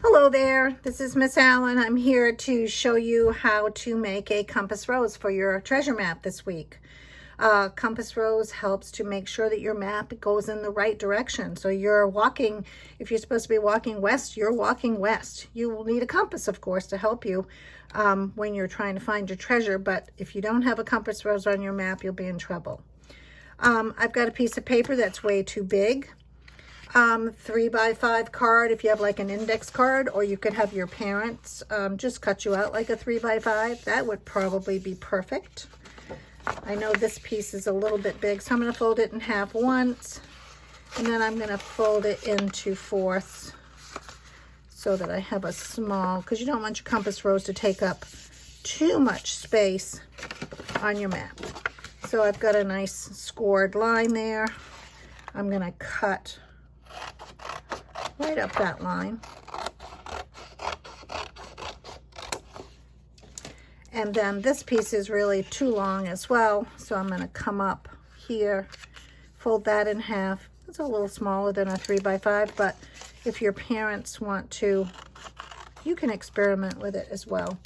Hello there, this is Miss Allen. I'm here to show you how to make a compass rose for your treasure map this week. Compass rose helps to make sure that your map goes in the right direction. So you're walking, if you're supposed to be walking west, you're walking west. You will need a compass, of course, to help you when you're trying to find your treasure. But if you don't have a compass rose on your map, you'll be in trouble. I've got a piece of paper that's way too big. 3x5 card if you have like an index card, or you could have your parents just cut you out like a 3x5. That would probably be perfect. I know this piece is a little bit big, so I'm going to fold it in half once, and then I'm going to fold it into fourths so that I have a small, because you don't want your compass rose to take up too much space on your map. So I've got a nice scored line there. I'm going to cut right up that line. And then this piece is really too long as well, so I'm going to come up here, fold that in half. It's a little smaller than a 3x5, but if your parents want to, you can experiment with it as well.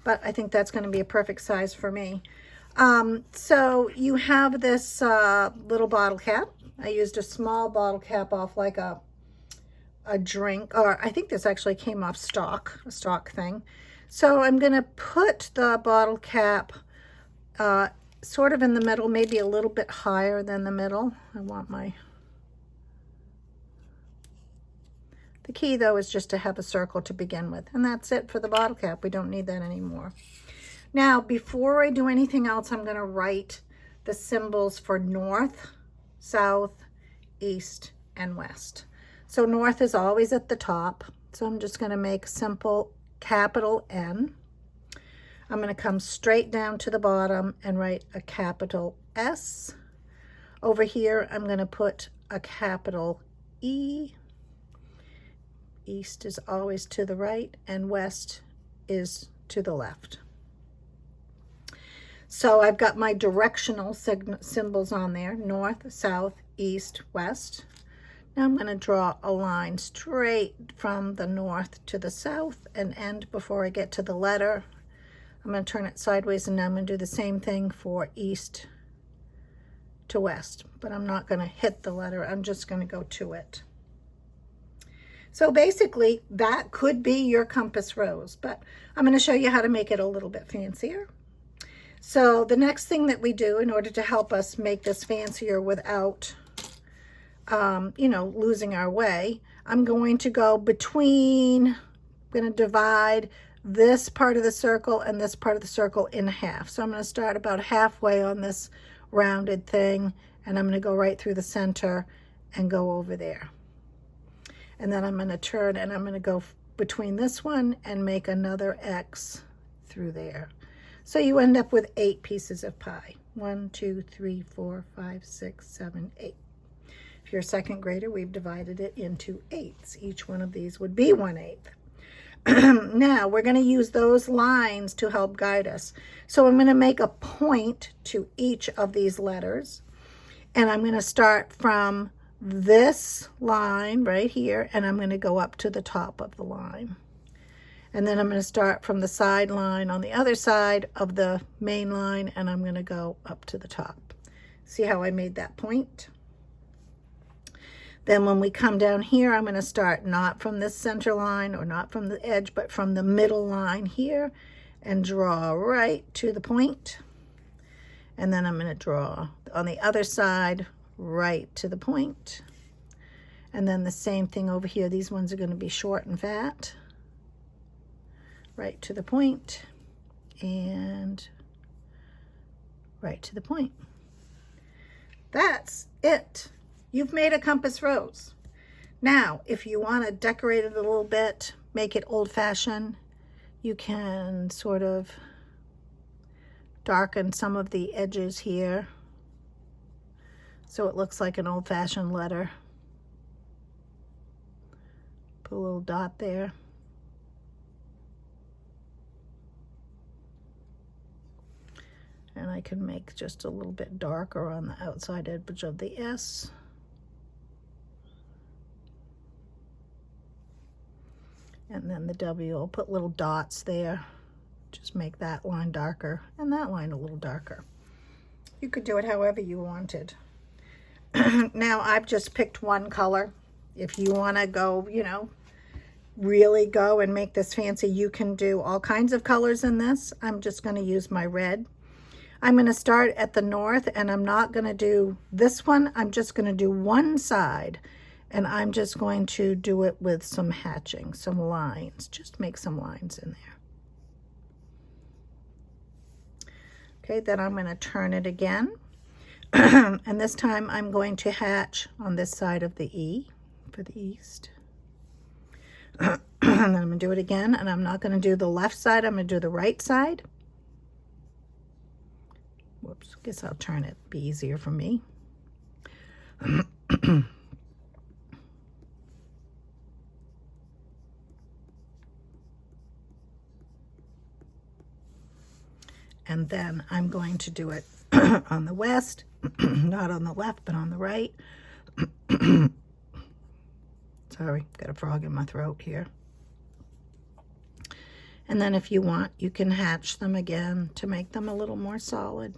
But I think that's going to be a perfect size for me. So you have this little bottle cap. I used a small bottle cap off like a drink, or I think this actually came off a stock thing. So I'm going to put the bottle cap sort of in the middle, maybe a little bit higher than the middle. I want the key though is just to have a circle to begin with, and that's it for the bottle cap. We don't need that anymore. Now, before I do anything else, I'm going to write the symbols for north, south, east, and west. So north is always at the top. So I'm just going to make a simple capital N. I'm going to come straight down to the bottom and write a capital S. Over here, I'm going to put a capital E. East is always to the right, and west is to the left. So I've got my directional symbols on there: north, south, east, west. Now I'm going to draw a line straight from the north to the south and end before I get to the letter. I'm going to turn it sideways, and now I'm going to do the same thing for east to west, but I'm not going to hit the letter. I'm just going to go to it. So basically that could be your compass rose, but I'm going to show you how to make it a little bit fancier. So the next thing that we do in order to help us make this fancier without losing our way, I'm going to go between, I'm going to divide this part of the circle and this part of the circle in half. So I'm going to start about halfway on this rounded thing, and I'm going to go right through the center and go over there. And then I'm going to turn, and I'm going to go between this one and make another X through there. So you end up with 8 pieces of pie. 1, 2, 3, 4, 5, 6, 7, 8. If you're a second grader, we've divided it into 8ths. Each one of these would be 1/8. Now, we're going to use those lines to help guide us. So I'm going to make a point to each of these letters. And I'm going to start from this line right here, and I'm going to go up to the top of the line. And then I'm going to start from the side line on the other side of the main line, and I'm going to go up to the top. See how I made that point? Then when we come down here, I'm going to start not from this center line or not from the edge, but from the middle line here, and draw right to the point. And then I'm going to draw on the other side right to the point. And then the same thing over here. These ones are going to be short and fat. Right to the point and right to the point. That's it. You've made a compass rose. Now, if you want to decorate it a little bit, make it old-fashioned, you can sort of darken some of the edges here so it looks like an old-fashioned letter. Put a little dot there. And I can make just a little bit darker on the outside edge of the S. And then the W, I'll put little dots there. Just make that line darker and that line a little darker. You could do it however you wanted. Now I've just picked one color. If you want to go, you know, really go and make this fancy, you can do all kinds of colors in this. I'm just going to use my red. I'm going to start at the north, and I'm not going to do this one. I'm just going to do one side, and I'm just going to do it with some hatching, some lines. Just make some lines in there. Okay, then I'm going to turn it again. And this time I'm going to hatch on this side of the E for the east. And then I'm going to do it again, and I'm not going to do the left side. I'm going to do the right side. Whoops, guess I'll turn it, be easier for me. And then I'm going to do it on the west, not on the left, but on the right. Sorry, got a frog in my throat here. And then if you want, you can hatch them again to make them a little more solid.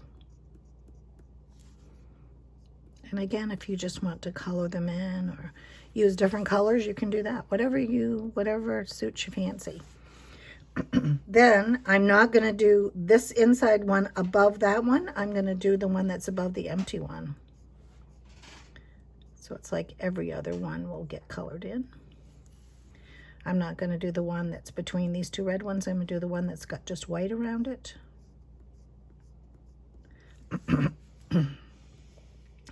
And again, if you just want to color them in or use different colors, you can do that. Whatever suits your fancy. Then I'm not going to do this inside one above that one. I'm going to do the one that's above the empty one. So it's like every other one will get colored in. I'm not going to do the one that's between these two red ones. I'm going to do the one that's got just white around it.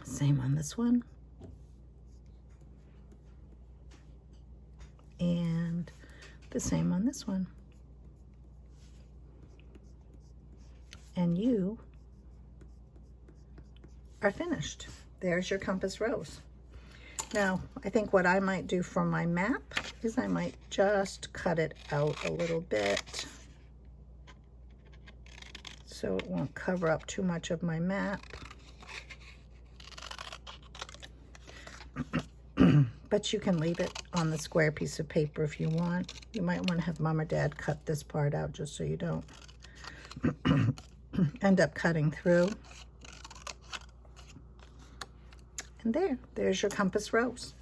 Same on this one. And the same on this one. And you are finished. There's your compass rose. Now, I think what I might do for my map is I might just cut it out a little bit so it won't cover up too much of my map. But you can leave it on the square piece of paper if you want. You might want to have Mom or Dad cut this part out just so you don't end up cutting through. And there's your compass rose.